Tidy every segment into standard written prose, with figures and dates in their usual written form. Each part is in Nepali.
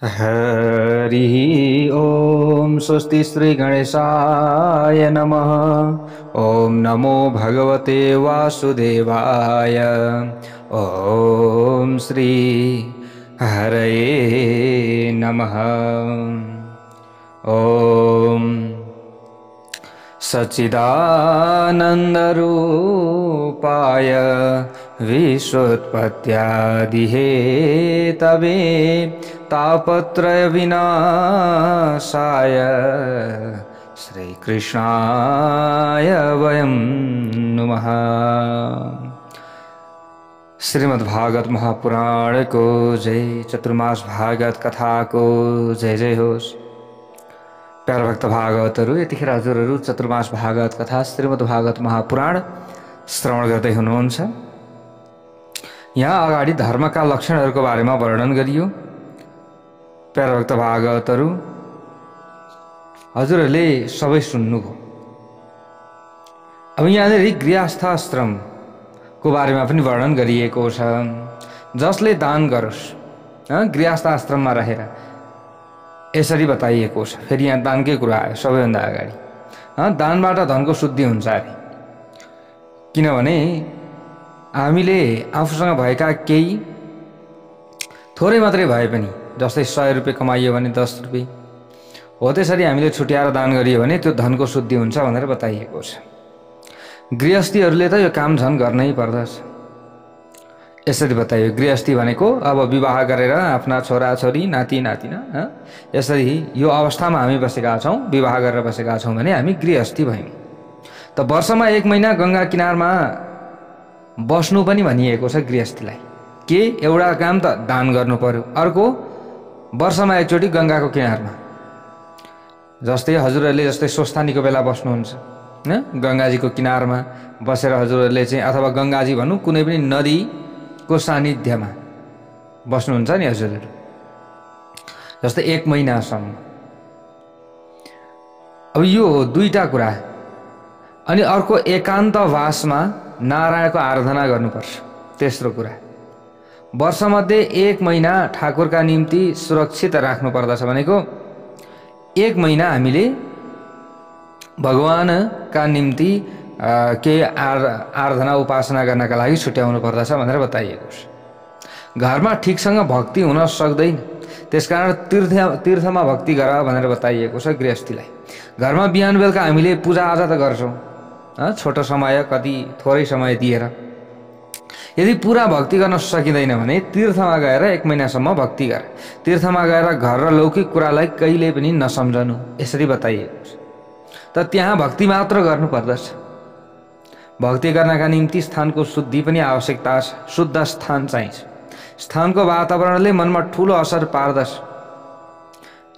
हरि ओम स्वस्ति श्री गणेशाय नमः। ओम नमो भगवते वासुदेवाय। ओम श्री हरये नमः। ओम सच्चिदानन्दरूपाय विश्वोत्पत्त्यादिहेतवे तापत्रय विनाशाय श्रीकृष्णाय वयं नुमः। श्रीमद्भागवत महापुराण को जय। चतुर्मास भागवत कथा को जय जय होस्। प्यारा भक्त भागवतहरू, यतिखेर हजुरहरू चतुर्मास भागवत कथा श्रीमद्भागवत महापुराण श्रवण गर्दै हुनुहुन्छ। यहाँ अगाडि धर्मका लक्षणहरूको बारेमा वर्णन गरियो। प्यारा भक्त भागवतहरू, हजुरहरूले सबै सुन्नुभयो। अब यहाँनिर गृहस्थाश्रमको बारेमा पनि वर्णन गरिएको छ। जसले दान गरोस्, गृहस्थ आश्रममा रहेर यसरी बताइएको छ। फेरि यहाँ दानकै कुरा आयो सबैभन्दा अगाडि। दानबाट धनको शुद्धि हुन्छ अरे। किनभने हामीले आफूसँग भएका केही थोरै मात्रै भए पनि, जस्तै 100 रुपियाँ कमाइयो भने 10 रुपियाँ हो, त्यसरी हामीले छुट्याएर दान गरियो भने त्यो धनको शुद्धि हुन्छ भनेर बताइएको छ। गृहस्थीहरूले त यो काम झन् गर्नै पर्दछ। यसरी बताइयो। गृहस्थी भनेको अब विवाह गरेर आफ्ना छोराछोरी नाति नातिना यसरी यो अवस्थामा हामी बसेका छौँ, विवाह गरेर बसेका छौँ भने हामी गृहस्थी भयौँ। त वर्षमा 1 महिना गङ्गा किनारमा बस्नु पनि भनिएको छ गृहस्थीलाई। के एउटा काम त दान गर्नु पर्यो, अर्को वर्षमा एकचोटि गङ्गाको किनारमा, जस्तै हजुरहरूले जस्तै स्वस्थानीको बेला बस्नुहुन्छ गङ्गाजीको किनारमा बसेर हजुरहरूले चाहिँ, अथवा गङ्गाजी भनौँ कुनै पनि नदीको सानिध्यमा बस्नुहुन्छ नि हजुरहरू, जस्तै 1 महिनासम्म। अब यो दुईटा कुरा। अनि अर्को एकान्तवासमा नारायणको आराधना गर्नुपर्छ। तेस्रो कुरा, वर्षमध्ये 1 महिना ठाकुरका निम्ति सुरक्षित राख्नुपर्दछ। भनेको 1 महिना हामीले भगवानका निम्ति केही आराधना उपासना गर्नका लागि छुट्याउनु पर्दछ भनेर बताइएको छ। घरमा ठिकसँग भक्ति हुन सक्दैन, त्यसकारण तीर्थमा भक्ति गर भनेर बताइएको छ गृहस्थीलाई। घरमा बिहान बेलुका हामीले पूजाआजा त गर्छौँ, छोटो समय कति थोरै समय दिएर। यदि पुरा भक्ति गर्न सकिँदैन भने तीर्थमा गएर 1 महिनासम्म भक्ति गर। तीर्थमा गएर घर र लौकिक कुरालाई कहिले पनि नसम्झनु, यसरी बताइएको छ। त त्यहाँ भक्ति मात्र गर्नुपर्दछ। भक्ति गर्नका निम्ति स्थानको शुद्धि पनि आवश्यकता छ। शुद्ध स्थान चाहिन्छ। स्थानको वातावरणले मनमा ठुलो असर पार्दछ।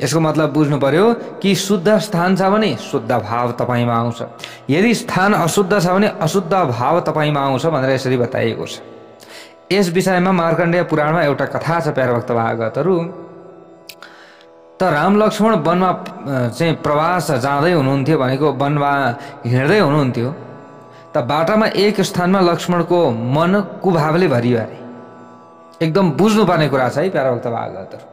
यसको मतलब बुझ्नु पर्यो कि शुद्ध स्थान छ भने शुद्ध भाव तपाईमा आउँछ, यदि स्थान अशुद्ध छ भने अशुद्ध भाव तपाईमा आउँछ भनेर यसरी बताइएको छ। यस विषयमा मार्कण्डेय पुराणमा एउटा कथा छ प्यारा भक्त भागवतहरू। त राम लक्ष्मण वनमा चाहिँ प्रवास जाँदै हुनुहुन्थ्यो, भनेको वनमा हिँड्दै हुनुहुन्थ्यो। त बाटामा एक स्थानमा लक्ष्मणको मन कुभावले भरियो अरे। एकदम बुझ्नुपर्ने कुरा छ है प्यारा भक्त भागवतहरू।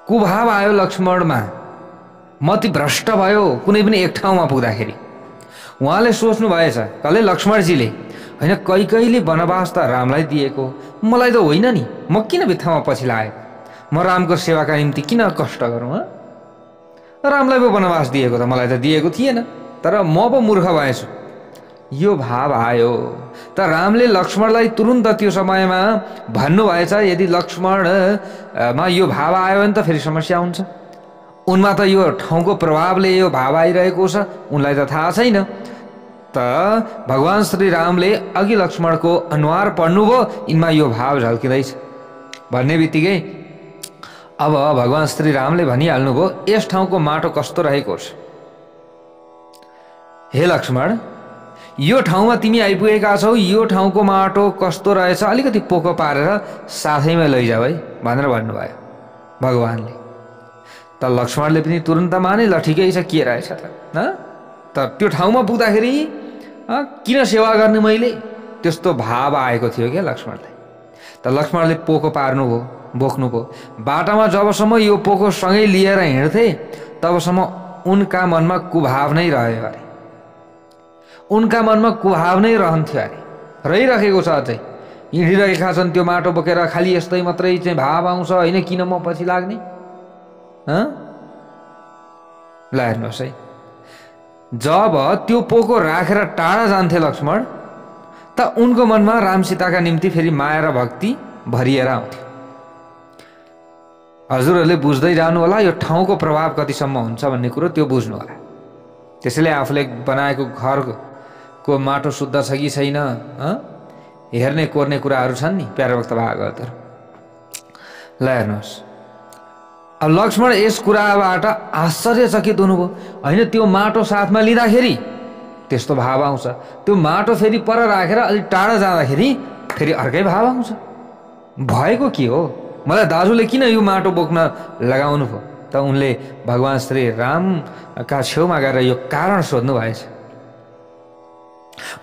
कुभाव आयो लक्ष्मणमा, मति भ्रष्ट भयो कुनै पनि एक ठाउँमा पुग्दाखेरि। उहाँले सोच्नु भएछ, कसले? लक्ष्मणजीले। होइन, कैकैले वनवास त रामलाई दिएको, मलाई त होइन नि, म किन बित्थामा पछि लागेको? म रामको सेवाका निम्ति किन कष्ट गरौँ? रामलाई पो वनवास दिएको त मलाई त दिएको थिएन, तर म पो मूर्ख भएछु। यो भाव आयो। त रामले लक्ष्मणलाई तुरुन्त त्यो समयमा भन्नुभएछ, यदि लक्ष्मणमा यो भाव आयो भने त फेरि समस्या हुन्छ। उनमा त यो ठाउँको प्रभावले यो भाव आइरहेको छ, उनलाई त थाहा छैन। त भगवान श्री रामले अघि लक्ष्मणको अनुहार पढ्नुभयो, यिनमा यो भाव झल्किँदैछ भन्ने बित्तिकै अब भगवान श्री रामले भनिहाल्नुभयो, यस ठाउँको माटो कस्तो रहेको छ? हे लक्ष्मण, यो ठाउँमा तिमी आइपुगेका छौ, यो ठाउँको माटो कस्तो रहेछ अलिकति पोको पारेर साथैमा लैजाऊ है भनेर भन्नुभयो भगवानले। त लक्ष्मणले पनि तुरुन्त माने, ल ठिकै छ, के रहेछ त त्यो ठाउँमा पुग्दाखेरि किन सेवा गर्ने मैले, त्यस्तो भाव आएको थियो क्या लक्ष्मणलाई। त लक्ष्मणले पोको पार्नुभयो, बोक्नु पो। बाटामा जबसम्म यो पोको सँगै लिएर हिँड्थे तबसम्म उनका मनमा कुभाव नै रह्यो अरे, उनका मनमा कुभाव नै रहन्थ्यो अरे, रहिरहेको छ अझै। हिँडिरहेका छन् त्यो माटो बोकेर, खालि यस्तै मात्रै चाहिँ भाव आउँछ होइन, किन म पछि लाग्ने? ल हेर्नुहोस् है, जब त्यो पोको राखेर टाढा जान्थे लक्ष्मण त उनको मनमा राम सीताका निम्ति फेरि माया र भक्ति भरिएर आउँथ्यो। हजुरहरूले बुझ्दै जानु होला यो ठाउँको प्रभाव कतिसम्म हुन्छ भन्ने कुरो, त्यो बुझ्नु होला। त्यसैले आफूले बनाएको घरको माटो शुद्ध छ कि छैन हेर्ने कोर्ने कुराहरू छन् नि प्यारे भक्त भागवतहरु। ल हेर्नुहोस्, अब लक्ष्मण यस कुराबाट आश्चर्यचकित हुनुभयो। होइन, त्यो माटो साथमा लिँदाखेरि त्यस्तो भाव आउँछ, त्यो माटो फेरि पर राखेर अलि टाढा जाँदाखेरि फेरि अर्कै भाव आउँछ। भएको के हो? मलाई दाजुले किन यो माटो बोक्न लगाउनु भयो? त उनले भगवान श्री रामका छेउमा गएर यो कारण सोध्नु भएछ।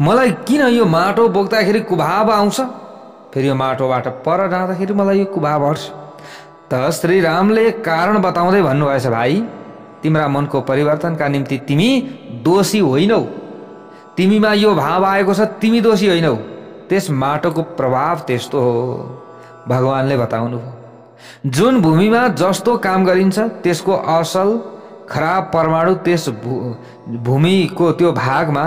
मलाई किन यो माटो बोक्दाखेरि कुभाव आउँछ, फेरि यो माटोबाट पर जाँदाखेरि मलाई यो कुभाव हट्छ? त श्री रामले कारण बताउँदै भन्नुभएछ, भाइ तिम्रा मनको परिवर्तनका निम्ति तिमी दोषी होइनौ, तिमीमा यो भाव आएको छ, तिमी दोषी होइनौ, त्यस माटोको प्रभाव त्यस्तो हो। भगवानले बताउनु भयो, जुन भूमिमा जस्तो काम गरिन्छ त्यसको असल खराब परमाणु त्यस भूमिको त्यो भागमा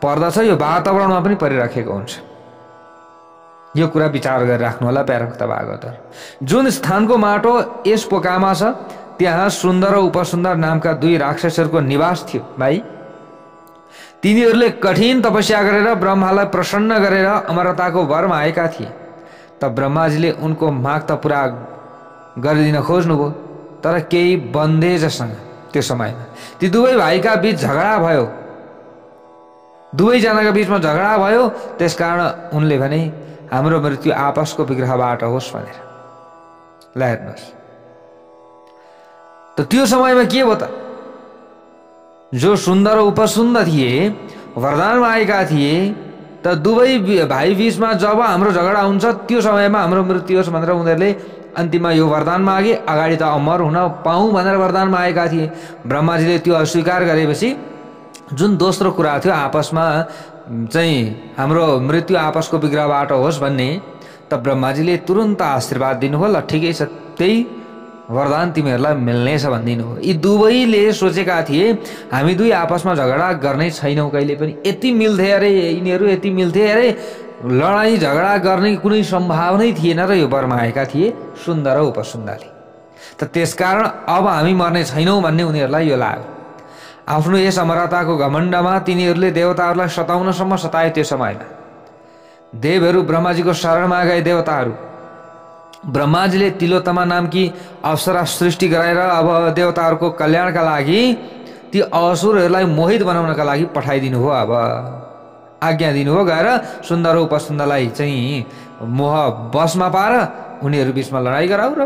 पर्दछ, यो वातावरणमा पनि परिराखेको हुन्छ। यो कुरा विचार गरेर राख्नु होला प्यारे भक्त भागवतहरु। जुन स्थानको माटो यस पोकामा छ त्यहाँ सुन्दर र उपसुन्दर नामका दुई राक्षसहरूको निवास थियो। भाइ तिनीहरूले कठिन तपस्या गरेर ब्रह्मालाई प्रसन्न गरेर अमरताको वर मागेका थिए। त ब्रह्माजीले उनको माग त पूरा गरिदिन खोज्नुभयो, तर केही बन्देजसँग त्यो समयमा ती दुवै भाइका बीच झगडा भयो, दुवैजनाका बीचमा झगडा भयो। त्यसकारण उनले भने हाम्रो मृत्यु आपसको विग्रहबाट होस् भनेर। ल हेर्नुहोस्, त त्यो समयमा के भयो त? जो सुन्दर र उपसुन्दर थिए, वरदान मागेका थिए, त दुवै भाइ बीचमा जब हाम्रो झगडा हुन्छ त्यो समयमा हाम्रो मृत्यु होस् भनेर उनीहरूले अन्तिममा यो वरदान मागे। अगाडि त अमर हुन पाऊँ भनेर वरदान मागेका थिए। ब्रह्माजीले त्यो अस्वीकार गरेपछि जुन दोस्रो कुरा थियो आपसमा चाहिँ हाम्रो मृत्यु आपसको विग्रहबाट होस् भन्ने, त ब्रह्माजीले तुरन्त आशीर्वाद दिनुभयो, ल ठिकै छ, त्यही वरदान तिमीहरूलाई मिल्नेछ भनिदिनु हो। यी दुवैले सोचेका थिए हामी दुई आपसमा झगडा गर्नै छैनौँ कहिले पनि, यति मिल्थे अरे यिनीहरू, यति मिल्थे अरे, लडाईँ झगडा गर्ने कुनै सम्भावनै थिएन र यो वर मागेका थिए सुन्दर र उपसुन्दरले। त त्यसकारण अब हामी मर्ने छैनौँ भन्ने उनीहरूलाई यो लाग्यो। आफ्नो यस अमरताको घमण्डमा तिनीहरूले देवताहरूलाई सताउनसम्म सताए। त्यो समयमा देवहरू ब्रह्माजीको शरणमा गए। देवताहरू ब्रह्माजीले तिलोत्तमा नामकी अप्सरा सृष्टि गराएर अब देवताहरूको कल्याणका लागि ती असुरहरूलाई मोहित बनाउनका लागि पठाइदिनु हो। अब आज्ञा दिनुभयो, गएर सुन्दर उपसुन्दरलाई चाहिँ मोह बसमा पार उनीहरू बीचमा लडाइँ गराऊ र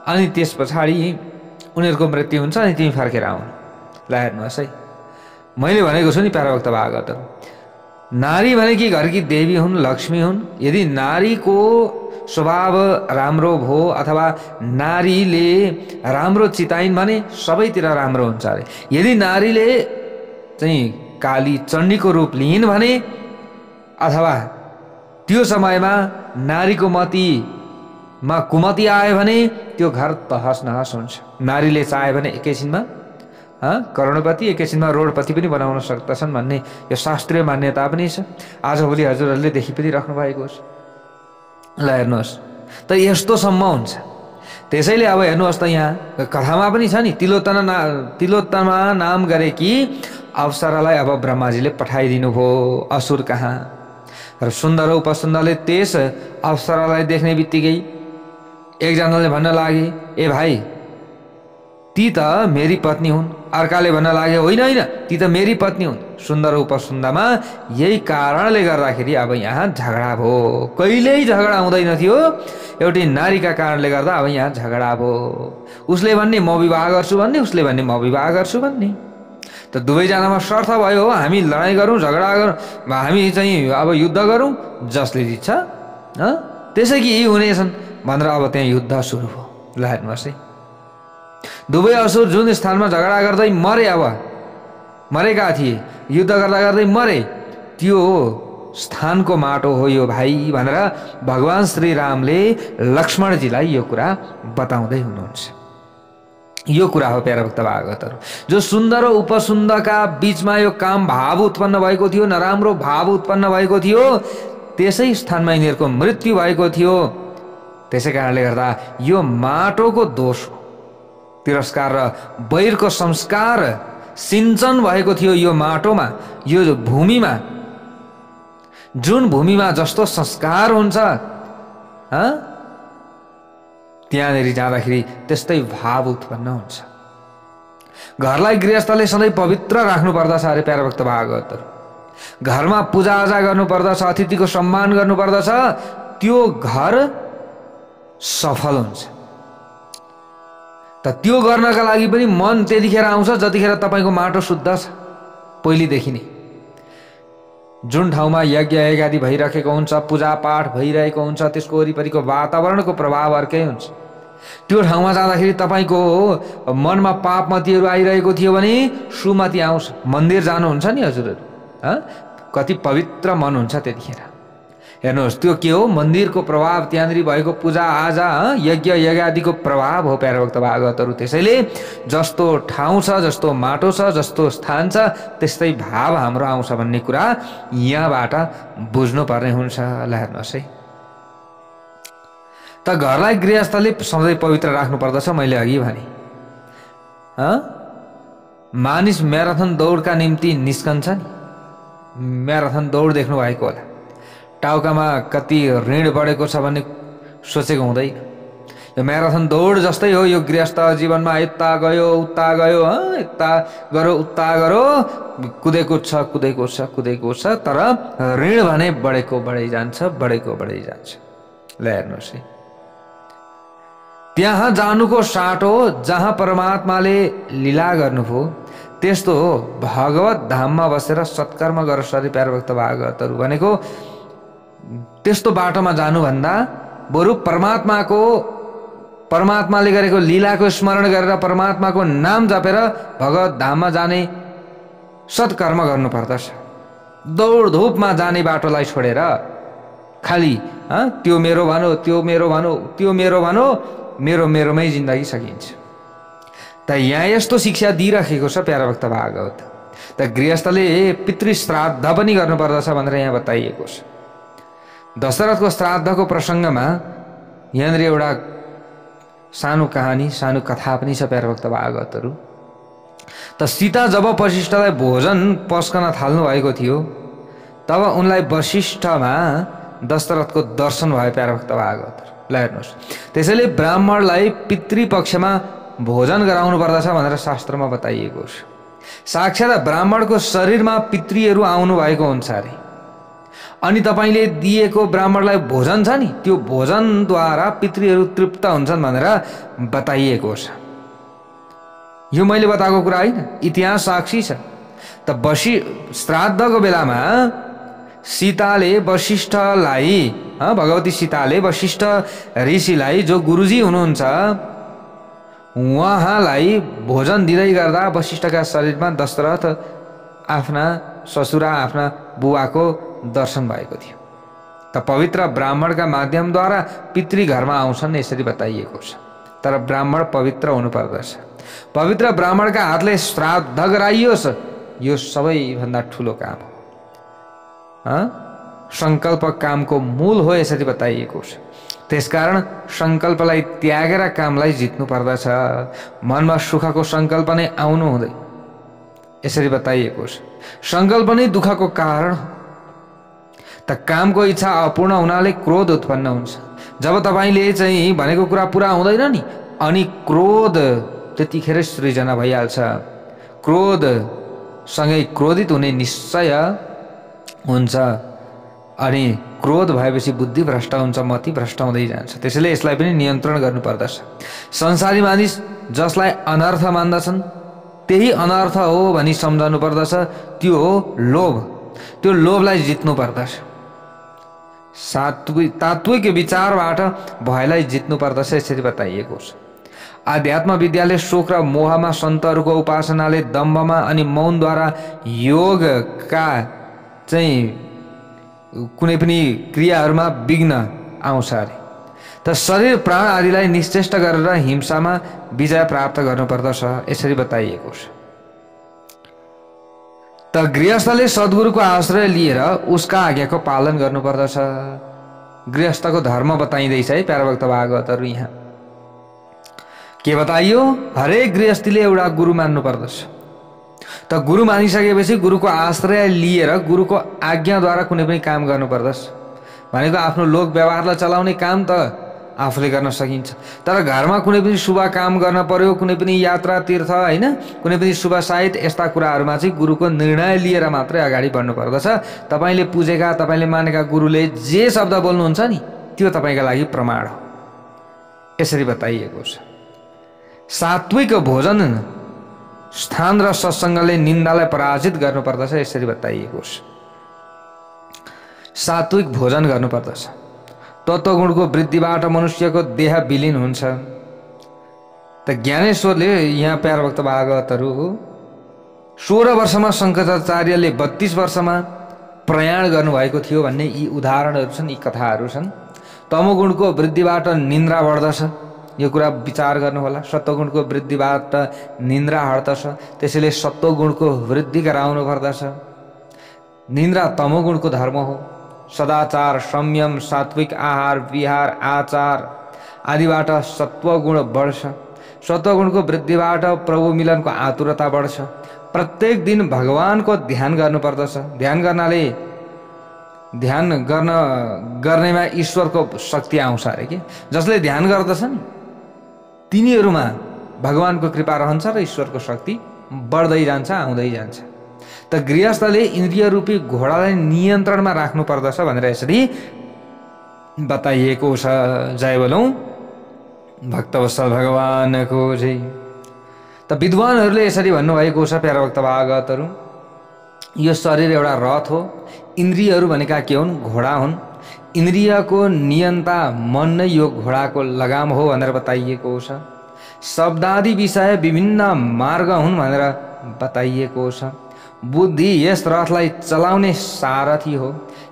अनि त्यस पछाडि उनीहरूको मृत्यु हुन्छ अनि तिमी फर्केर आउनु। ल हेर्नुहोस् है, मैले भनेको छु नि प्यारे भक्त भागवतहरु, नारी भनेकी घरकी देवी हुन्, लक्ष्मी हुन्। यदि नारीको स्वभाव राम्रो भो अथवा नारीले राम्रो चिताइन् भने सबैतिर राम्रो हुन्छ अरे। यदि नारीले चाहिँ काली चण्डीको रूप लिइन् भने अथवा त्यो समयमा नारीको मतिमा कुमति आयो भने त्यो घर तहस नहस हुन्छ। नारीले चाह्यो भने एकैछिनमा करोडपति, एकैछिनमा रोडपति पनि बनाउन सक्दछन् भन्ने यो शास्त्रीय मान्यता पनि छ। आजभोलि हजुरहरूले देखि पनि राख्नु भएको छ। ल हेर्नुहोस्, त यस्तोसम्म हुन्छ। त्यसैले अब हेर्नुहोस् त यहाँ कथामा पनि छ नि, तिलोत्तमा नाम गरेकी अप्सरालाई अब ब्रह्माजीले पठाइदिनु भयो असुर कहाँ। र सुन्दर उपसुन्दरले त्यस अप्सरालाई देख्ने बित्तिकै एकजनाले भन्न लागे, ए भाइ ती त मेरी पत्नी हुन्। अर्काले भन्न लागे, होइन होइन, ती त मेरी पत्नी हुन्। सुन्दर उपसुन्दरमा यही कारणले गर्दाखेरि अब यहाँ झगडा भयो। कहिल्यै झगडा हुँदैन थियो, एउटी नारीका कारणले गर्दा अब यहाँ झगडा भयो। उसले भन्ने म विवाह गर्छु भन्ने, उसले भन्ने म विवाह गर्छु भन्ने। त दुवैजनामा शर्त भयो, हामी लडाइँ गरौँ, झगडा गरौँ, हामी चाहिँ अब युद्ध गरौँ, जसले जित्छ त्यसै कि यी हुनेछन्। भनेर अब त्यहाँ युद्ध सुरु भयो। ल हेर्नुहोस् है, दुवै असुर जुन स्थानमा झगडा गर्दै मरे, अब मरेका थिए, युद्ध गर्दा गर्दै मरे, त्यो स्थानको माटो हो यो भाइ भनेर भगवान श्री रामले लक्ष्मणजीलाई यो कुरा बताउँदै हुनुहुन्छ। यो कुरा हो प्यारा भक्त भागवतहरू। जो सुन्दर र उपसुन्दरका बीचमा यो काम भाव उत्पन्न भएको थियो, नराम्रो भाव उत्पन्न भएको थियो, त्यसै स्थानमा यिनीहरूको मृत्यु भएको थियो। त्यसै कारणले गर्दा यो माटोको दोष हो, तिरस्कार र वैरको संस्कार सिंचन भएको थियो यो माटोमा, यो भूमिमा। जुन भूमिमा जस्तो संस्कार हुन्छ त्यहाँनिर जाँदाखेरि त्यस्तै भाव उत्पन्न हुन्छ। घरलाई गृहस्थले सधैँ पवित्र राख्नु पर्दछ अरे प्यारा भक्त भागवतहरू। घरमा पूजाआजा गर्नुपर्दछ, अतिथिको सम्मान गर्नुपर्दछ, त्यो घर सफल हुन्छ। त त्यो गर्नका लागि पनि मन त्यतिखेर आउँछ जतिखेर तपाईँको माटो शुद्ध छ। पहिलेदेखि नै जुन ठाउँमा यज्ञ यज्ञादि भइरहेको हुन्छ, पूजापाठ भइरहेको हुन्छ, त्यसको वरिपरिको वातावरणको प्रभाव अर्कै हुन्छ। त्यो ठाउँमा जाँदाखेरि तपाईँको मनमा पापमतीहरू आइरहेको थियो भने सुमति आउँछ। मन्दिर जानुहुन्छ नि हजुरहरू, कति पवित्र मन हुन्छ त्यतिखेर। हेर्नुहोस्, त्यो के हो? मन्दिरको प्रभाव, त्यहाँनिर भएको पूजा आजा यज्ञ यज्ञादिको प्रभाव हो प्यारा भक्त भागवतहरू। त्यसैले जस्तो ठाउँ छ, जस्तो माटो छ, जस्तो स्थान छ, त्यस्तै भाव हाम्रो आउँछ भन्ने कुरा यहाँबाट बुझ्नुपर्ने हुन्छ। ल हेर्नुहोस् है, त घरलाई गृहस्थले सधैँ पवित्र राख्नु पर्दछ। मैले अघि भने मानिस म्याराथन दौडका निम्ति निस्कन्छ नि, म्याराथन दौड देख्नु भएको होला। टाउकामा कति ऋण बढेको छ भन्ने सोचेको हुँदैन। यो म्याराथन दौड जस्तै हो यो गृहस्थ जीवनमा। यता गयो उता गयो, यता गरो उता गरो, कुदेको छ कुदेको छ कुदेको छ, तर ऋण भने बढेको बढै जान्छ, बढेको बढै जान्छ। ल हेर्नुहोस् है, त्यहाँ जानुको साटो जहाँ परमात्माले लीला गर्नुभयो, त्यस्तो हो भगवत धाममा बसेर सत्कर्म गरोस् अरे प्यारा भक्त भागवतहरू। भनेको त्यस्तो बाटोमा जानुभन्दा बरु परमात्माले गरेको लीलाको स्मरण गरेर परमात्माको नाम जपेर भगवत धाममा जाने सत्कर्म गर्नुपर्दछ। दौडधुपमा जाने बाटोलाई छोडेर खालि त्यो मेरो भनो, त्यो मेरो भनो, त्यो मेरो भनो, मेरोमै जिन्दगी सकिन्छ। त यहाँ यस्तो शिक्षा दिइराखेको छ प्यारा भक्त भागवत। त गृहस्थले पितृश्राद्ध पनि गर्नुपर्दछ भनेर यहाँ बताइएको छ। दशरथको श्राद्धको प्रसङ्गमा यहाँनिर एउटा सानो कहानी, सानो कथा पनि छ प्यारा भक्त भागवतहरू। त सीता जब वशिष्ठलाई भोजन पस्कन थाल्नु भएको थियो, तब उनलाई वशिष्ठमा दशरथको दर्शन भयो प्यारा भक्त भागवतहरू। ल हेर्नुहोस्, त्यसैले ब्राह्मणलाई पितृपक्षमा भोजन गराउनु पर्दछ भनेर शास्त्रमा बताइएको छ। साक्षात ब्राह्मणको शरीरमा पितृहरू आउनु भएको हुन्छ अरे, अनि तपाईँले दिएको ब्राह्मणलाई भोजन छ नि, त्यो भोजनद्वारा पितृहरू तृप्त हुन्छन् भनेर बताइएको छ। यो मैले बताएको कुरा होइन, इतिहास साक्षी छ। त श्राद्धको बेलामा सीताले वशिष्ठलाई, भगवती सीताले वशिष्ठ ऋषिलाई, जो गुरुजी हुनुहुन्छ, उहाँलाई भोजन दिँदै गर्दा वशिष्ठका शरीरमा दशरथ आफ्ना ससुरा, आफ्ना बुवाको दर्शन भएको थियो। त पवित्र ब्राह्मणका माध्यमद्वारा पितृ घरमा आउँछन् यसरी बताइएको छ। तर ब्राह्मण पवित्र हुनुपर्दछ। पवित्र ब्राह्मणका हातले श्राद्ध गराइयोस्, यो सबैभन्दा ठुलो काम हो। संकल्प कामको मूल हो यसरी बताइएको छ। त्यसकारण संकल्पलाई त्यागेर कामलाई जित्नु पर्दछ। मनमा सुखको संकल्प नै आउनु हुँदैन यसरी बताइएको छ। संकल्प नै दुःखको कारण हो। त कामको इच्छा अपूर्ण हुनाले क्रोध उत्पन्न हुन्छ। जब तपाईले चाहिँ भनेको कुरा पूरा हुँदैन नि, अनि क्रोध त्यतिखेर सृजना भइहाल्छ। क्रोध सँगै क्रोधित हुने निश्चय हुन्छ, अनि क्रोध भएपछि बुद्धि भ्रष्ट हुन्छ, मति भ्रष्ट हुँदै जान्छ। त्यसैले यसलाई पनि नियन्त्रण गर्नुपर्दछ। संसारी मानिस जसलाई अनर्थ मान्दछन् त्यही अनर्थ हो भनी सम्झनु पर्दछ। त्यो हो लोभ। त्यो लोभलाई जित्नु पर्दछ। तात्विक विचारबाट भयलाई जित्नु पर्दछ यसरी बताइएको छ। आध्यात्म विद्याले शोक र मोहमा, सन्तहरूको उपासनाले दम्भमा अनि मौनद्वारा योगका चाहिँ कुनै पनि क्रियाहरूमा विघ्न आउँछ अरे। त शरीर प्राण आदिलाई निश्चेष्ट गरेर हिंसामा विजय प्राप्त गर्नुपर्दछ यसरी बताइएको छ। त गृहस्थले सद्गुरुको आश्रय लिएर उसका आज्ञाको पालन गर्नुपर्दछ। गृहस्थको धर्म बताइँदैछ है प्यारा भक्त भागवतहरू। यहाँ के बताइयो? हरेक गृहस्थीले एउटा गुरु मान्नु पर्दछ। त गुरु मानिसकेपछि गुरुको आश्रय लिएर गुरुको आज्ञाद्वारा कुनै पनि काम गर्नु पर्दछ। भनेको आफ्नो लोक व्यवहारलाई चलाउने काम त आफूले गर्न सकिन्छ, तर घरमा कुनै पनि शुभ काम गर्न पर्यो, कुनै पनि यात्रा तीर्थ होइन, कुनै पनि शुभ साहित्य यस्ता कुराहरूमा चाहिँ गुरुको निर्णय लिएर मात्रै अगाडि बढ्नु पर्दछ। तपाईँले पुजेका, तपाईँले मानेका गुरुले जे शब्द बोल्नुहुन्छ नि त्यो तपाईँका लागि प्रमाण हो यसरी बताइएको छ। सात्विक भोजन स्थान र सत्सङ्गले निन्दालाई पराजित गर्नुपर्दछ यसरी बताइएको छ। सात्विक भोजन गर्नुपर्दछ। तत्त्वगुणको वृद्धिबाट मनुष्यको देह विलीन हुन्छ। त ज्ञानेश्वरले यहाँ प्यारा भक्त भागवतहरू 16 वर्षमा शङ्कराचार्यले 32 वर्षमा प्रयाण गर्नुभएको थियो भन्ने यी उदाहरणहरू छन्, यी कथाहरू छन्। तमोगुणको वृद्धिबाट निन्द्रा बढ्दछ, यो कुरा विचार गर्नुहोला। सत्वगुणको वृद्धिबाट निन्द्रा हट्दछ, त्यसैले सत्वगुणको वृद्धि गराउनु पर्दछ। निन्द्रा तमोगुणको धर्म हो। सदाचार, संयम, सात्विक आहार विहार आचार आदिबाट सत्वगुण बढ्छ। सत्वगुणको वृद्धिबाट प्रभु मिलनको आतुरता बढ्छ। प्रत्येक दिन भगवानको ध्यान गर्नुपर्दछ। ध्यान गर्नेमा ईश्वरको शक्ति आउँछ अरे कि। जसले ध्यान गर्दछन् तिनीहरूमा भगवानको कृपा रहन्छ र ईश्वरको शक्ति बढ्दै जान्छ, आउँदै जान्छ। त गृहस्थले इन्द्रिय रूपी घोडालाई नियन्त्रणमा राख्नु पर्दछ भनेर यसरी बताइएको छ। जय बोलौं भक्तवत्सल भगवानको जय। त विद्वानहरूले यसरी भन्नुभएको छ प्यारा भक्त भागवतहरू, यो शरीर एउटा रथ हो, इन्द्रियहरू भनेका के हुन्? घोडा हुन्। इन्द्रियको नियन्ता मन नै यो घोडाको लगाम हो भनेर बताइएको छ। शब्दादि विषय विभिन्न मार्ग हुन् भनेर बताइएको छ। बुद्धि यस रथलाई चलाउने सारथी हो।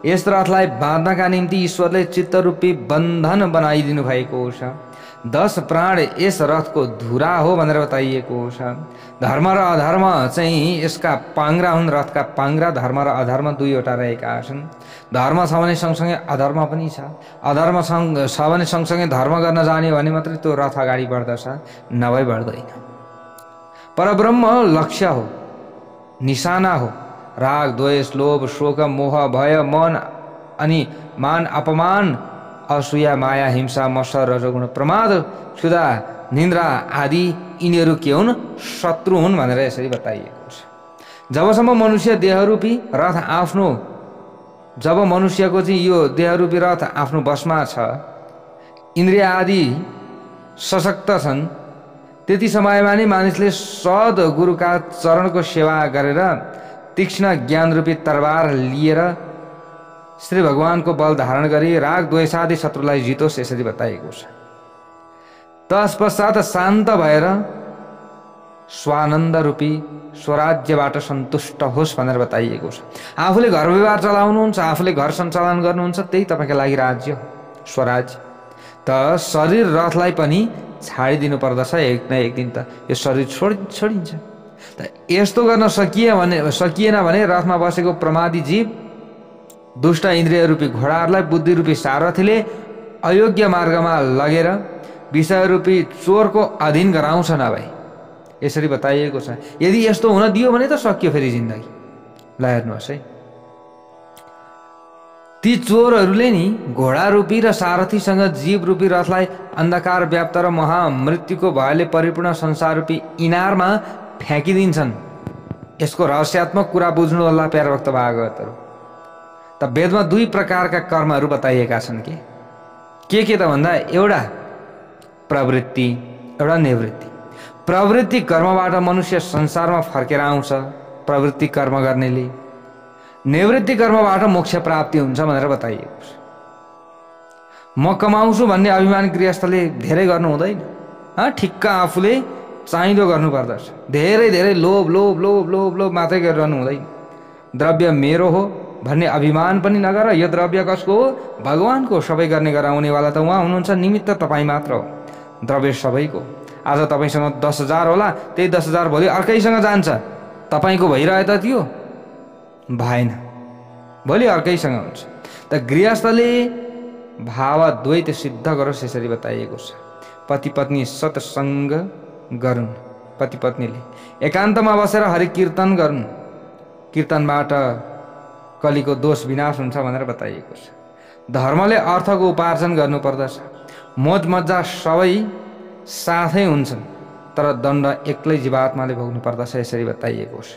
यस रथलाई बाँध्नका निम्ति ईश्वरले चित्तरूपी बन्धन बनाइदिनु भएको छ। 10 प्राण यस रथको धुरा हो भनेर बताइएको छ। धर्म र अधर्म चाहिँ यसका पाङ्ग्रा हुन्, रथका पाङ्ग्रा। धर्म र अधर्म दुईवटा रहेका छन्। धर्म छ भने सँगसँगै अधर्म पनि छ। अधर्म छ भने सँगसँगै धर्म गर्न जाने भने मात्रै त्यो रथ अगाडि बढ्दछ, नभए बढ्दैन। परब्रह्म लक्ष्य हो, निशाना हो। राग, द्वेष, लोभ, शोक, मोह, भय, मान अपमान, असूया, माया, हिंसा, मत्सर, रजोगुण, प्रमाद, क्षुधा, निन्द्रा आदि यिनीहरू के हुन्? शत्रु हुन् भनेर यसरी बताइएको छ। जबसम्म मनुष्य देहरूपी रथ जब मनुष्यको चाहिँ यो देहरूपी रथ आफ्नो बसमा छ, इन्द्रिय आदि सशक्त छन्, त्यति समयमा नै मानिसले सद्गुरुका चरणको सेवा गरेर तीक्ष्ण ज्ञानरूपी तरबार लिएर श्री भगवानको बल धारण गरी राग द्वेषादि शत्रुलाई जितोस् यसरी बताइएको छ। तत्पश्चात शान्त भएर स्वानन्द रूपी स्वराज्यबाट सन्तुष्ट होस् भनेर बताइएको छ। आफूले घर व्यवहार चलाउनुहुन्छ, आफूले घर सञ्चालन गर्नुहुन्छ, त्यही तपाईँका लागि राज्य हो, स्वराज्य। त शरीर रथलाई पनि छाडिदिनु पर्दछ एक न एक दिन। त यो शरीर छोडिन्छ। त यस्तो गर्न सकिएन भने रथमा बसेको प्रमादी जीव दुष्ट इन्द्रिय रूपी घोडाहरूलाई बुद्धि रूपी सारथीले अयोग्य मार्गमा लगेर विषय रूपी चोरको अधीन गराउँछ नभए यसरी बताइएको छ। यदि यस्तो हुन दियो भने त सकियो फेरि जिन्दगी। ल हेर्नुहोस् है, ती चोरहरूले नि घोडा रूपी र सारथीसँग जीव रूपी रथलाई अन्धकार व्याप्त र महामृत्युको भयले परिपूर्ण संसार रूपी इनारमा फ्याँकिदिन्छन्। यसको रहस्यात्मक कुरा बुझ्नु होला प्यारा भक्त भागवतहरू। त वेदमा 2 प्रकारका कर्महरू बताइएका छन्। के त भन्दा एउटा प्रवृत्ति, एउटा निवृत्ति। प्रवृत्ति कर्मबाट मनुष्य संसारमा फर्केर आउँछ प्रवृत्ति कर्म गर्नेले। निवृत्ति कर्मबाट मोक्ष प्राप्ति हुन्छ भनेर बताइएको छ। म कमाउँछु भन्ने अभिमान गृहस्थले धेरै गर्नु हुँदैन। ठिक्क आफूले चाहिँदो गर्नुपर्दछ। धेरै धेरै लोभ लोभ लोभ लोभ लोभ मात्रै गरिरहनु हुँदैन। द्रव्य मेरो हो भन्ने अभिमान पनि नगर। यो द्रव्य कसको हो? भगवानको। सबै गर्ने गराउनेवाला त उहाँ हुनुहुन्छ, निमित्त तपाईँ मात्र हो। द्रव्य सबैको। आज तपाईँसँग 10,000 होला, त्यही 10,000 भोलि अर्कैसँग जान्छ। तपाईँको भइरहे त त्यो भएन, भोलि अर्कैसँग हुन्छ। त गृहस्थले भावद्वैत सिद्ध गरोस् यसरी बताइएको छ। पति पत्नी सत्सङ्ग गरून्। पति पत्नीले एकान्तमा बसेर हरि कीर्तन गरून्। कीर्तनबाट कलिको दोष विनाश हुन्छ भनेर बताइएको छ। धर्मले अर्थको उपार्जन गर्नुपर्दछ। मोज मजा सबै साथै हुन्छन्, तर दण्ड एक्लै जीवात्माले भोग्नु पर्दछ यसरी बताइएको छ।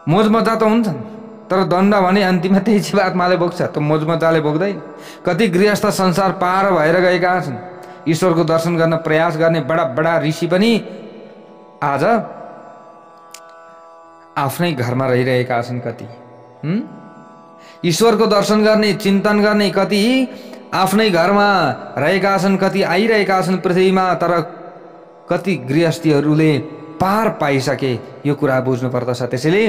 मोज मजा त हुन्छन्, तर दण्ड भने अन्तिममा त्यही जीवात्माले भोग्छ, त मोज मजाले भोग्दैन। कति गृहस्थ संसार पार भएर गएका छन्। ईश्वरको दर्शन गर्न प्रयास गर्ने बडा बडा ऋषि पनि आज आफ्नै घरमा रहिरहेका छन्। कति ईश्वरको दर्शन गर्ने चिन्तन गर्ने कति आफ्नै घरमा रहेका छन्, कति आइरहेका छन् पृथ्वीमा। तर कति गृहस्थीहरूले पार पाइसके, यो कुरा बुझ्नुपर्दछ। त्यसैले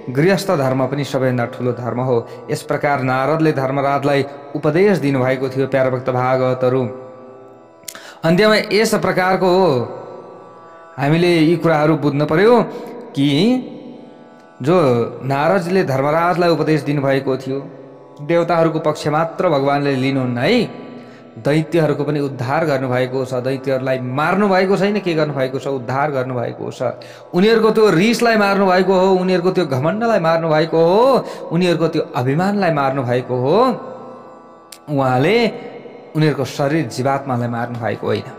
गृहस्थ धर्म पनि सबैभन्दा ठुलो धर्म हो। यस प्रकार नारदले धर्मराजलाई उपदेश दिनुभएको थियो। प्यारभक्त भागवतहरू अन्त्यमा यस प्रकारको हो। हामीले यी कुराहरू बुझ्नु पर्यो कि जो नारदले धर्मराजलाई उपदेश दिनुभएको थियो, देवताहरूको पक्ष मात्र भगवानले लिनुहुन्न है, दैत्यहरूको पनि उद्धार गर्नुभएको छ। दैत्यहरूलाई मार्नु भएको छैन, के गर्नुभएको छ? उद्धार गर्नुभएको छ। उनीहरूको त्यो रिसलाई मार्नु भएको हो, उनीहरूको त्यो घमण्डलाई मार्नु भएको हो, उनीहरूको त्यो अभिमानलाई मार्नु भएको हो। उहाँले उनीहरूको शरीर जीवात्मालाई मार्नु भएको होइन।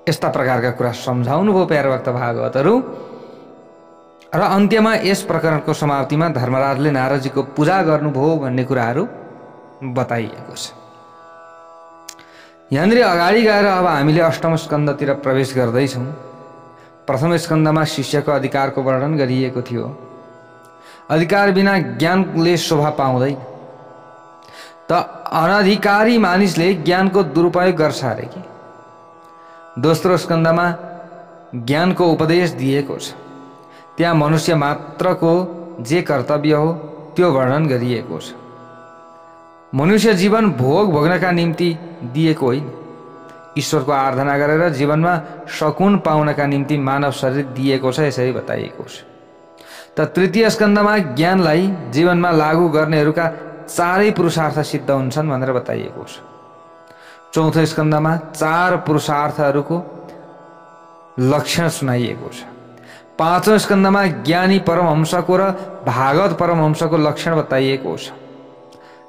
यस्ता प्रकारका कुरा सम्झाउनु भयो प्यारभक्त भागवतहरू। र अन्त्यमा यस प्रकरणको समाप्तिमा धर्मराजले नारदजीको पूजा गर्नुभयो भन्ने कुराहरू बताइएको छ। यहाँनिर अगाडि गएर अब हामीले अष्टम स्कन्धतिर प्रवेश गर्दैछौँ। प्रथम स्कन्धमा शिष्यको अधिकारको वर्णन गरिएको थियो। अधिकार बिना ज्ञानले शोभा पाउँदैन। त अनधिकारी मानिसले ज्ञानको दुरुपयोग गर्छ अरे कि। दोस्रो स्कन्धमा ज्ञानको उपदेश दिएको छ। त्यहाँ मनुष्य मात्रको जे कर्तव्य हो त्यो वर्णन गरिएको छ। मनुष्य जीवन भोग भोग्नका निम्ति दिएको होइन, ईश्वरको आराधना गरेर जीवनमा सकुन पाउनका निम्ति मानव शरीर दिएको छ यसरी बताइएको छ। त तृतीय स्कन्धमा ज्ञानलाई जीवनमा लागू गर्नेहरूका चारै पुरुषार्थ सिद्ध हुन्छन् भनेर बताइएको छ। चौथो स्कन्धमा 4 पुरुषार्थहरूको लक्षण सुनाइएको छ। पाँचौं स्कन्धमा ज्ञानी परमहंसको र भागवत परमहंसको लक्षण बताइएको छ।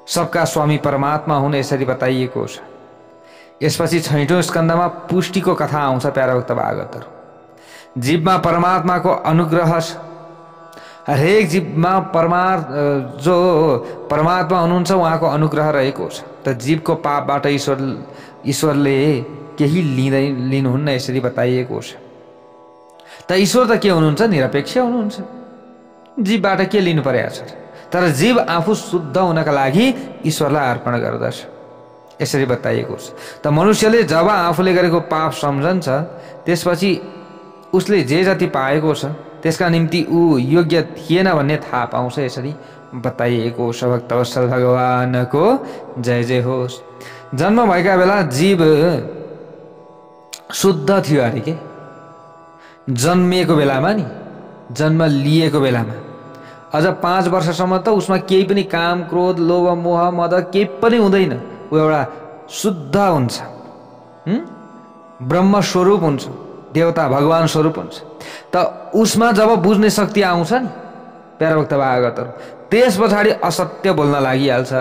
सबका स्वामी परमात्मा हुन् यसरी बताइएको छ। यसपछि छैठौं स्कन्धमा पुष्टिको कथा आउँछ प्यारभक्त भागवतहरू। जीवमा परमात्माको अनुग्रह छ। हरेक जीवमा जो परमात्मा हुनुहुन्छ उहाँको अनुग्रह रहेको छ। त जीवको पापबाट ईश्वरले केही लिनुहुन्न यसरी बताइएको छ। त ईश्वर त के हुनुहुन्छ? निरपेक्ष हुनुहुन्छ। जीवबाट के लिनु परेको छ? तर जीव आफू शुद्ध हुनका लागि ईश्वरलाई अर्पण गर्दछ यसरी बताइएको छ। त मनुष्यले जब आफूले गरेको पाप सम्झन्छ त्यसपछि उसले जे जति पाएको छ त्यसका निम्ति ऊ योग्य थिएन भन्ने थाहा पाउँछ यसरी बताइएको छ। भक्तवत्सल भगवानको जय जय होस्। जन्म भएका बेला जीव शुद्ध थियो अरे के। जन्मिएको बेलामा नि, जन्म लिएको बेलामा अझ 5 वर्षसम्म त उसमा केही पनि काम क्रोध लोभ मोह मद केही पनि हुँदैन। ऊ एउटा शुद्ध हुन्छ, ब्रह्म स्वरूप हुन्छ, देवता भगवान स्वरूप हुन्छ। त उसमा जब बुझ्ने शक्ति आउँछ नि प्यारभक्त भागवतहरू, त्यस पछाडि असत्य बोल्न लागिहाल्छ।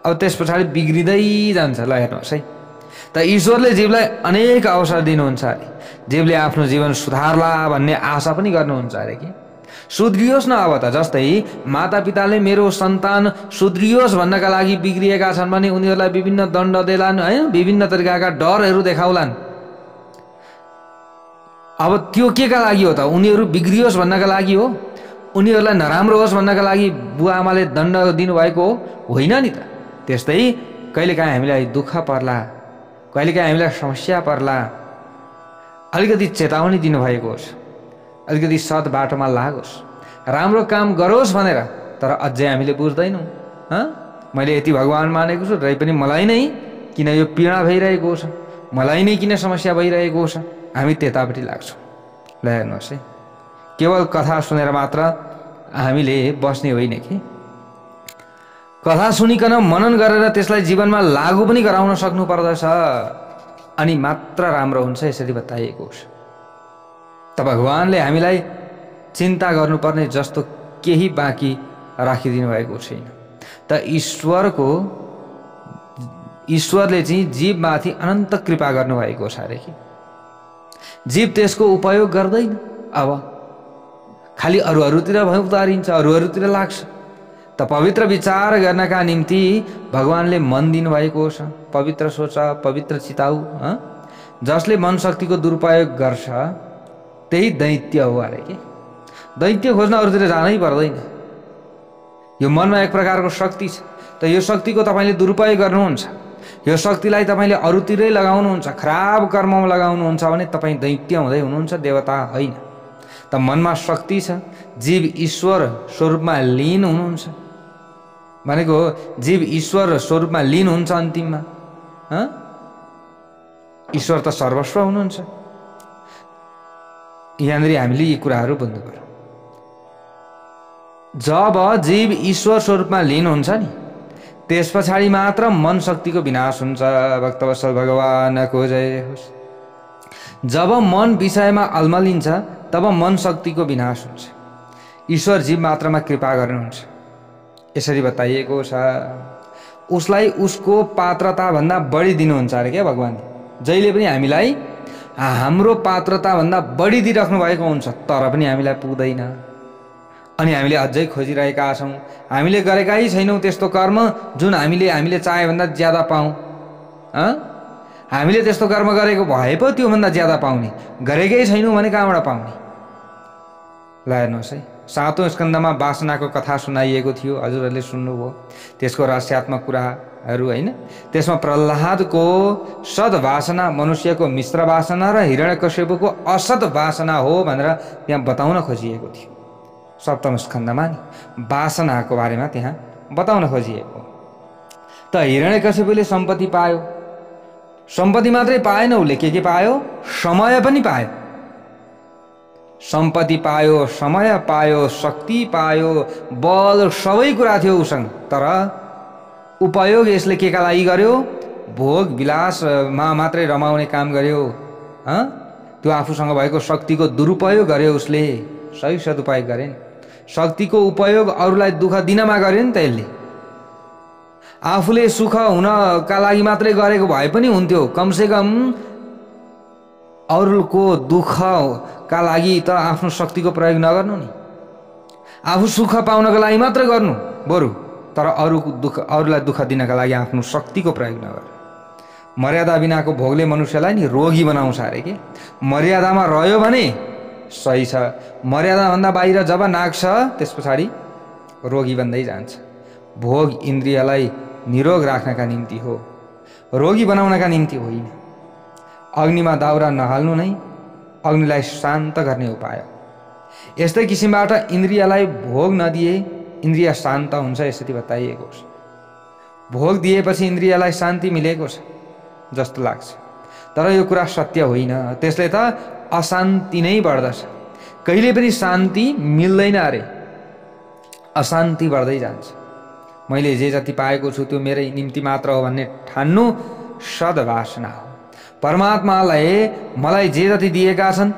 अब त्यस पछाडि बिग्रिँदै जान्छ। ल हेर्नुहोस् है, त ईश्वरले जीवलाई अनेक अवसर दिनुहुन्छ अरे। जीवले आफ्नो जीवन सुधार्ला भन्ने आशा पनि गर्नुहुन्छ अरे कि। सुध्रियोस् न अब त। जस्तै मातापिताले मेरो सन्तान सुध्रियोस् भन्नका लागि बिग्रिएका छन् भने उनीहरूलाई विभिन्न दण्ड देलान् हैन, विभिन्न तरिकाका डरहरू देखाउलान्। अब त्यो के का लागि हो त? उनीहरू बिग्रियोस् भन्नका लागि हो। उनीहरूलाई नराम्रो होस् भन्नका लागि बुवा आमाले दण्ड दिनुभएको होइन नि त। त्यस्तै कहिलेकाहीँ हामीलाई दुःख पर्ला, कहिलेकाहीँ हामीलाई समस्या पर्ला, अलिकति चेतावनी दिनुभएको होस्, अलिकति सत् बाटोमा लागोस्, राम्रो काम गरोस् भनेर, तर अझै हामीले बुझ्दैनौँ। मैले यति भगवान् मानेको छु र पनि मलाई नै किन यो पीडा भइरहेको छ, मलाई नै किन समस्या भइरहेको छ, हामी त्यतापट्टि लाग्छौँ। ल हेर्नुहोस् है, केवल कथा सुनेर मात्र हामीले बस्ने होइन कि कथा सुनिकन मनन गरेर त्यसलाई जीवनमा लागू पनि गराउन सक्नु पर्दछ, अनि मात्र राम्रो हुन्छ यसरी बताइएको छ। त भगवानले हामीलाई चिन्ता गर्नुपर्ने जस्तो केही बाँकी राखिदिनु भएको छैन। त ईश्वरले चाहिँ जीवमाथि अनन्त कृपा गर्नुभएको छ अरे कि जीव त्यसको उपयोग गर्दैन। अब खालि अरूतिर भौँ उतारिन्छ, अरूतिर लाग्छ। त पवित्र विचार गर्नका निम्ति भगवानले मन दिनुभएको छ। पवित्र सोच, पवित्र चिताउ। जसले मन शक्तिको दुरुपयोग गर्छ त्यही दैत्य हो अरे कि दैत्य खोज्न अरूतिर जानै पर्दैन। यो मनमा एक प्रकारको शक्ति छ, त यो शक्तिको तपाईँले दुरुपयोग गर्नुहुन्छ, यो शक्तिलाई तपाईँले अरूतिरै लगाउनुहुन्छ, खराब कर्ममा लगाउनुहुन्छ भने तपाईँ दैत्य हुँदै हुनुहुन्छ, देवता होइन। त मनमा शक्ति छ, जीव ईश्वर स्वरूपमा लीन हुनुहुन्छ भनेको जीव ईश्वर स्वरूपमा लीन हुन्छ अन्तिममा। ईश्वर त सर्वस्व हुनुहुन्छ। यहाँनिर हामीले यी कुराहरू बुझ्नु पर्यो। जब जीव ईश्वर स्वरूपमा लीन हुन्छ नि त्यस पछाडि मात्र मन शक्तिको विनाश हुन्छ। भक्तवत्सल भगवानको जय होस्। जब मन विषयमा अल्मलिन्छ तब मन शक्तिको विनाश हुन्छ। ईश्वर जीव मात्रमा कृपा गर्नुहुन्छ यसरी बताइएको छ। उसलाई उसको पात्रताभन्दा बढी दिनुहुन्छ अरे क्या भगवानले। जहिले पनि हामीलाई हाम्रो पात्रताभन्दा बढी दिइराख्नु भएको हुन्छ, तर पनि हामीलाई पुग्दैन। अनि हामीले अझै खोजिरहेका छौँ। हामीले गरेकै छैनौँ त्यस्तो कर्म जुन हामीले चाहे भन्दा ज्यादा पाऊँ। हामीले त्यस्तो कर्म गरेको भए पो त्योभन्दा ज्यादा पाउने, गरेकै छैनौँ भने कहाँबाट पाउने। ल हेर्नुहोस् है, 7औं स्कन्धमा वासनाको कथा सुनाइएको थियो, हजुरहरूले सुन्नुभयो त्यसको रहस्यात्मक कुराहरू होइन। त्यसमा प्रह्लादको सद्वासना मनुष्यको मिश्र वासना र हिरण्यकश्यपको असत वासना हो भनेर त्यहाँ बताउन खोजिएको थियो। 7औं स्कन्धमा नि वासनाको बारेमा त्यहाँ बताउन खोजिएको। त हिरण्यकश्यपले सम्पत्ति पायो, सम्पत्ति मात्रै पाएन, उसले के पायो? समय पनि पायो। सम्पत्ति पायो, समय पायो, शक्ति पायो, बल, सबै कुरा थियो उसँग। तर उपयोग यसले के का लागि गर्यो? भोग विलासमा मात्रै रमाउने काम गर्यो। त्यो आफूसँग भएको शक्तिको दुरुपयोग गर्यो उसले, सही सदुपयोग गरेन। शक्तिको उपयोग अरूलाई दुःख दिनमा गर्यो नि त यसले। आफूले सुख हुनका लागि मात्रै गरेको भए पनि हुन्थ्यो, कमसेकम अरूको दुःखका लागि त आफ्नो शक्तिको प्रयोग नगर्नु नि। आफू सुख पाउनको लागि मात्र गर्नु बरु, तर अरूलाई दुःख दिनका लागि आफ्नो शक्तिको प्रयोग नगर्नु। मर्यादा बिनाको भोगले मनुष्यलाई नि रोगी बनाउँछ अरे के। मर्यादामा रह्यो भने सही छ, मर्यादाभन्दा बाहिर जब नाग्छ त्यस पछाडि रोगी बन्दै जान्छ। भोग इन्द्रियलाई निरोग राख्नका निम्ति हो, रोगी बनाउनका निम्ति होइन। अग्निमा दाउरा नहाल्नु नै अग्निलाई शान्त गर्ने उपाय हो। यस्तै किसिमबाट इन्द्रियलाई भोग नदिए इन्द्रिय शान्त हुन्छ यसरी बताइएको छ। भोग दिएपछि इन्द्रियलाई शान्ति मिलेको छ जस्तो लाग्छ, तर यो कुरा सत्य होइन। त्यसले त अशान्ति नै बढ्दछ, कहिले पनि शान्ति मिल्दैन अरे, अशान्ति बढ्दै जान्छ। मैले जे जति पाएको छु त्यो मेरै निम्ति मात्र हो भन्ने ठान्नु सद्वासना हो। परमात्माले मलाई जे जति दिएका छन्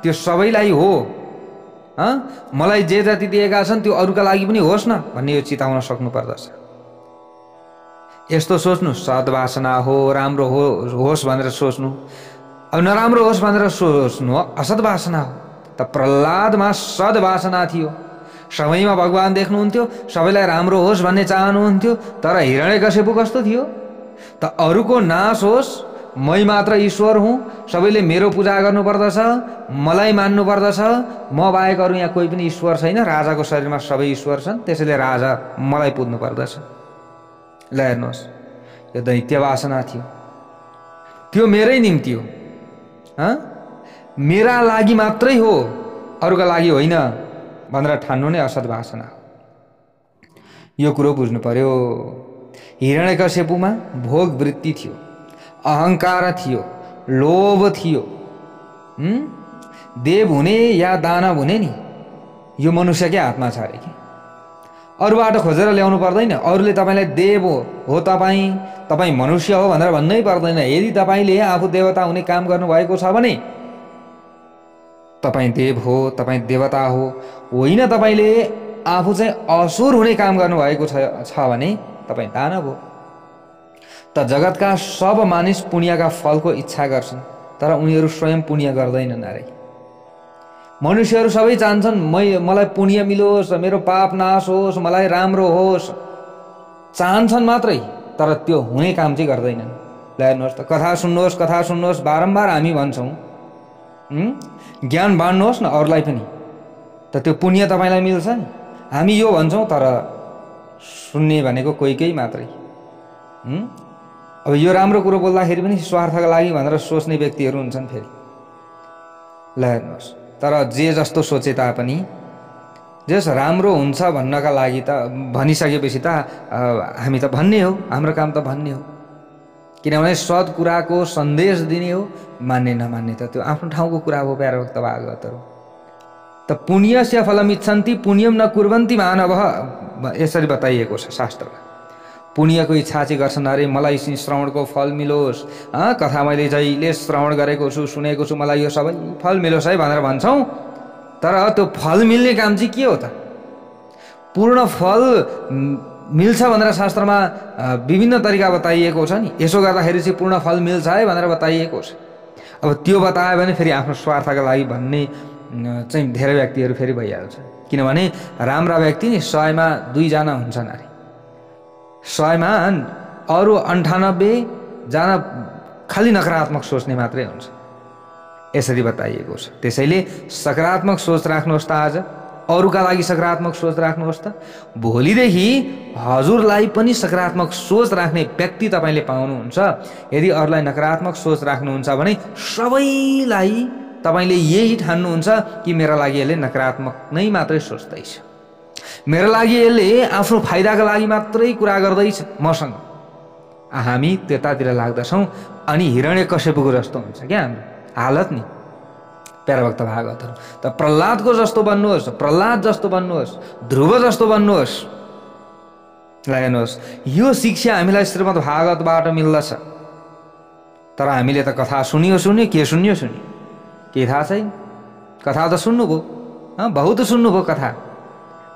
त्यो सबैलाई हो, मलाई जे जति दिएका छन् त्यो अरूका लागि पनि होस् न भन्ने यो चिताउन सक्नु पर्दछ। यस्तो सोच्नु सद्वासना हो, राम्रो होस् भनेर सोच्नु, अब नराम्रो होस् भनेर सोच्नु असद्वासना हो। त प्रह्लादमा सद्वासना थियो, सबैमा भगवान देख्नुहुन्थ्यो, सबैलाई राम्रो होस् भन्ने चाहनुहुन्थ्यो। तर हिरण्यकश्यप कस्तो थियो? त अरूको नाश होस् मै मात्र ईश्वर हुँ, सबैले मेरो पूजा गर्नुपर्दछ, मलाई मान्नुपर्दछ, म बाहेक अरू यहाँ कोही पनि ईश्वर छैन, राजाको शरीरमा सबै ईश्वर छन्, त्यसैले राजा मलाई पुज्नु पर्दछ। ल हेर्नुहोस्, यो दैत्य वासना थियो, त्यो मेरै निम्ति हो, मेरा लागि मात्रै हो, अरूका लागि होइन भनेर ठान्नु नै असत वासना हो। यो कुरो बुझ्नु पर्यो। हिरण्यकश्यपुमा भोग वृत्ति थियो, अहंकार थियो, लोभ थियो। देव हुने या दानव हुने नि यो मनुष्यकै हातमा छ अरे कि अरूबाट खोजेर ल्याउनु पर्दैन। अरूले तपाईलाई देव हो तपाईँ मनुष्य हो भनेर भन्नै पर्दैन। यदि तपाईले आफू देवता हुने काम गर्नुभएको छ भने तपाईँ देव हो, तपाईँ देवता हो, होइन तपाईले आफू चाहिँ असुर हुने काम गर्नुभएको छ भने तपाईँ दानव हो। त जगतका सब मानिस पुण्यका फलको इच्छा गर्छन्, तर उनीहरू स्वयं पुण्य गर्दैनन् अरे। मनुष्यहरू सबै चाहन्छन् मलाई पुण्य मिलोस्, मेरो पाप नाश होस्, मलाई राम्रो होस्, चाहन्छन् मात्रै, तर त्यो हुने काम चाहिँ गर्दैनन्। ल हेर्नुहोस् त, कथा सुन्नुहोस् बारम्बार हामी भन्छौँ, ज्ञान बाँड्नुहोस् न अरूलाई पनि, त त्यो पुण्य तपाईँलाई मिल्छ नि। हामी यो भन्छौँ, तर सुन्ने भनेको कोही मात्रै। अब यो राम्रो कुरो बोल्दाखेरि पनि स्वार्थका लागि भनेर सोच्ने व्यक्तिहरू हुन्छन् फेरि। ल हेर्नुहोस्, तर जे जस्तो सोचे तापनि जस राम्रो हुन्छ भन्नका लागि त भनिसकेपछि त हामी त भन्ने हो, हाम्रो काम त भन्ने हो। किनभने सत् कुराको सन्देश दिने हो, मान्ने नमान्ने त त्यो आफ्नो ठाउँको कुरा हो। प्यारा भक्त भागवतहरू त पुण्यस्य फलम इच्छन्ति पुण्यम न कुर्वन्ति मानवः, यसरी बताइएको छ शास्त्रमा। पुण्यको इच्छा चाहिँ गर्छन् अरे, मलाई श्रवणको फल मिलोस्, कथा मैले जहिले श्रवण गरेको छु, सुनेको छु, मलाई यो सबै फल मिलोस् है भनेर भन्छौँ। तर त्यो फल मिल्ने काम चाहिँ के हो त? पूर्ण फल मिल्छ भनेर शास्त्रमा विभिन्न तरिका बताइएको छ नि। यसो गर्दाखेरि चाहिँ पूर्ण फल मिल्छ है भनेर बताइएको छ। अब त्यो बतायो भने फेरि आफ्नो स्वार्थका लागि भन्ने चाहिँ धेरै व्यक्तिहरू फेरि भइहाल्छ। किनभने राम्रा व्यक्ति नि 100मा 2 जना हुन्छन् अरे, 100मा अरू 98 जना खालि नकारात्मक सोच्ने मात्रै हुन्छ, यसरी बताइएको छ। त्यसैले सकारात्मक सोच राख्नुहोस् त, आज अरूका लागि सकारात्मक सोच राख्नुहोस् त। भोलिदेखि हजुरलाई पनि सकारात्मक सोच राख्ने व्यक्ति तपाईँले पाउनुहुन्छ। यदि अरूलाई नकारात्मक सोच राख्नुहुन्छ भने सबैलाई तपाईले यही ठान्नुहुन्छ कि मेरा लागि यसले नकारात्मक नै मात्रै सोच्दैछ, मेरो लागि यसले आफ्नो फाइदाका लागि मात्रै कुरा गर्दैछ मसँग। हामी त्यतातिर लाग्दछौँ अनि हिरण्यकश्यपको जस्तो हुन्छ क्या हाम्रो हालत नि। प्यारा भक्त भागवतहरू त प्रहलादको जस्तो बन्नुहोस्, प्रहलाद जस्तो बन्नुहोस्, ध्रुव जस्तो बन्नुहोस्। ल हेर्नुहोस्, यो शिक्षा हामीलाई श्रीमद् भागवतबाट मिल्दछ। तर हामीले त कथा सुन्यो के सुन्यो केही थाहा छैन। कथा त सुन्नुभयो, बहुत सुन्नुभयो कथा,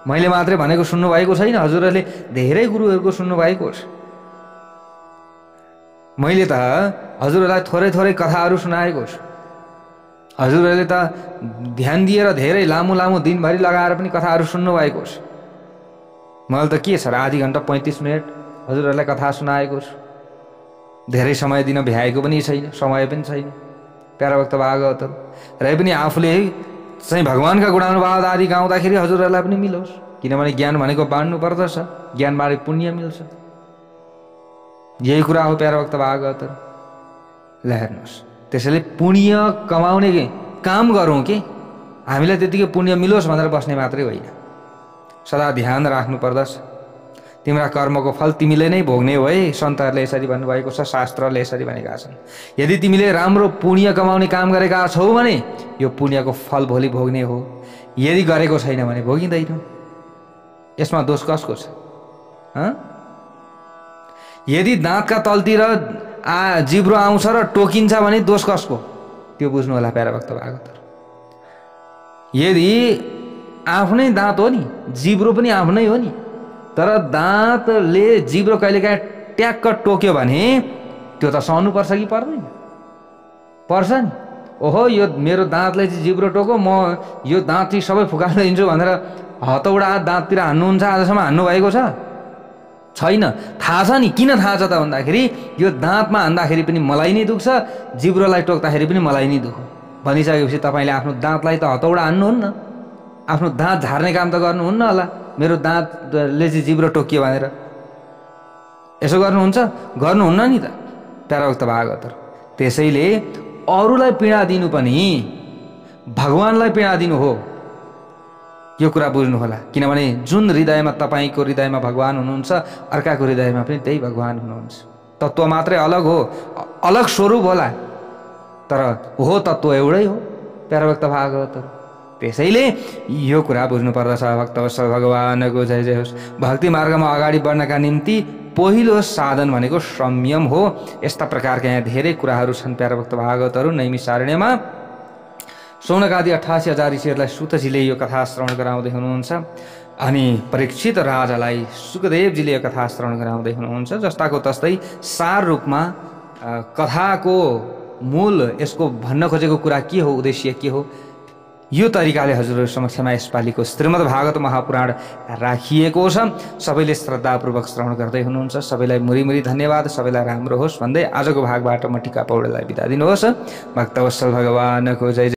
मैले मात्रै भनेको सुन्नुभएको छैन, हजुरहरूले धेरै गुरुहरूको सुन्नुभएको छ। मैले त हजुरहरूलाई थोरै कथाहरू सुनाएको छु। हजुरहरूले त ध्यान दिएर धेरै लामो दिनभरि लगाएर पनि कथाहरू सुन्नुभएको छ। मैले त के छ र आधी घन्टा 35 मिनट हजुरहरूलाई कथा सुनाएको छु। धेरै समय दिन भ्याएको पनि छैन, समय पनि छैन। प्यारा भक्त भागवतहरू र पनि आफूले चाहिँ भगवानका गुणानुवाद आदि गाउँदाखेरि हजुरहरूलाई पनि मिलोस्। किनभने ज्ञान भनेको बाँड्नु पर्दछ, ज्ञानबाट पुण्य मिल्छ। यही कुरा हो प्यारा भक्त भागवतहरू। ल हेर्नुहोस्, त्यसैले पुण्य कमाउने काम गरौँ कि हामीलाई त्यतिकै पुण्य मिलोस् भनेर बस्ने मात्रै होइन। सदा ध्यान राख्नु पर्दछ। तिम्रा कर्मको फल तिमीले नै भोग्ने हो है, सन्तहरूले यसरी भन्नुभएको छ, शास्त्रले यसरी भनेका छन्। यदि तिमीले राम्रो पुण्य कमाउने काम गरेका छौ भने यो पुण्यको फल भोलि भोग्ने हो, यदि गरेको छैन भने भोगिँदैन। यसमा दोष कसको छ? यदि दाँतका तलतिर जिब्रो आउँछ र टोकिन्छ भने दोष कसको? त्यो बुझ्नु होला प्यारा भक्त भागवतहरू। यदि आफ्नै दाँत हो नि, जिब्रो पनि आफ्नै हो नि, तर दाँतले जिब्रो कहिलेकाहीँ ट्याक्क टोक्यो भने त्यो त सहनु पर्छ कि पर्दैन? पर्छ नि। ओहो, यो मेरो दाँतले चाहिँ जिब्रो टोक्यो, म यो दाँत चाहिँ सबै फुकाल्दै दिन्छु भनेर हतौडा दाँततिर हान्नुहुन्छ, आजसम्म हान्नु भएको छ? छैन। थाहा छ नि, किन थाहा छ त भन्दाखेरि यो दाँतमा हान्दाखेरि पनि मलाई नै दुख्छ, जिब्रोलाई टोक्दाखेरि पनि मलाई नै दुख भनिसकेपछि तपाईँले आफ्नो दाँतलाई त हतौडा हान्नुहुन्न, आफ्नो दाँत झार्ने काम त गर्नुहुन्न होला, मेरो दाँतले चाहिँ जिब्रो टोकियो भनेर यसो गर्नुहुन्छ? गर्नुहुन्न नि त प्याराभक्त भागवतहरू। त्यसैले अरूलाई पीडा दिनु पनि भगवानलाई पीडा दिनु हो, यो कुरा बुझ्नु होला। किनभने जुन हृदयमा तपाईँको हृदयमा भगवान हुनुहुन्छ, अर्काको हृदयमा पनि त्यही भगवान हुनुहुन्छ। तत्त्व मात्रै अलग हो, अलग स्वरूप होला, तर हो तत्त्व एउटै हो प्याराभक्त भागवतहरू। त्यसैले यो कुरा बुझ्नु पर्दछ। भक्तवत्सल भगवानको जय जय होस्। भक्ति मार्गमा अगाडि बढ्नका निम्ति पहिलो साधन भनेको संयम हो। यस्ता प्रकारका यहाँ धेरै कुराहरू छन् प्याराभक्त भागवतहरू नैमिषारण्यमा। शौनकादि 88,000 ऋषिहरूलाई सुतजीले यो कथा श्रवण गराउँदै हुनुहुन्छ अनि परीक्षित राजालाई सुखदेवजीले यो कथा श्रवण गराउँदै हुनुहुन्छ। जस्ताको तस्तै सार रूपमा कथाको मूल यसको भन्न खोजेको कुरा के हो, उद्देश्य के हो, यो तरिकाले हजुरहरू समक्षमा यसपालिको श्रीमद् भागवत महापुराण राखिएको छ। सबैले श्रद्धापूर्वक श्रवण गर्दै हुनुहुन्छ। सबैलाई मुरी धन्यवाद। सबैलाई राम्रो होस् भन्दै आजको भागबाट म टिका पौडेललाई बिदा दिनुहोस्। भक्तवत्सल भगवानको जय।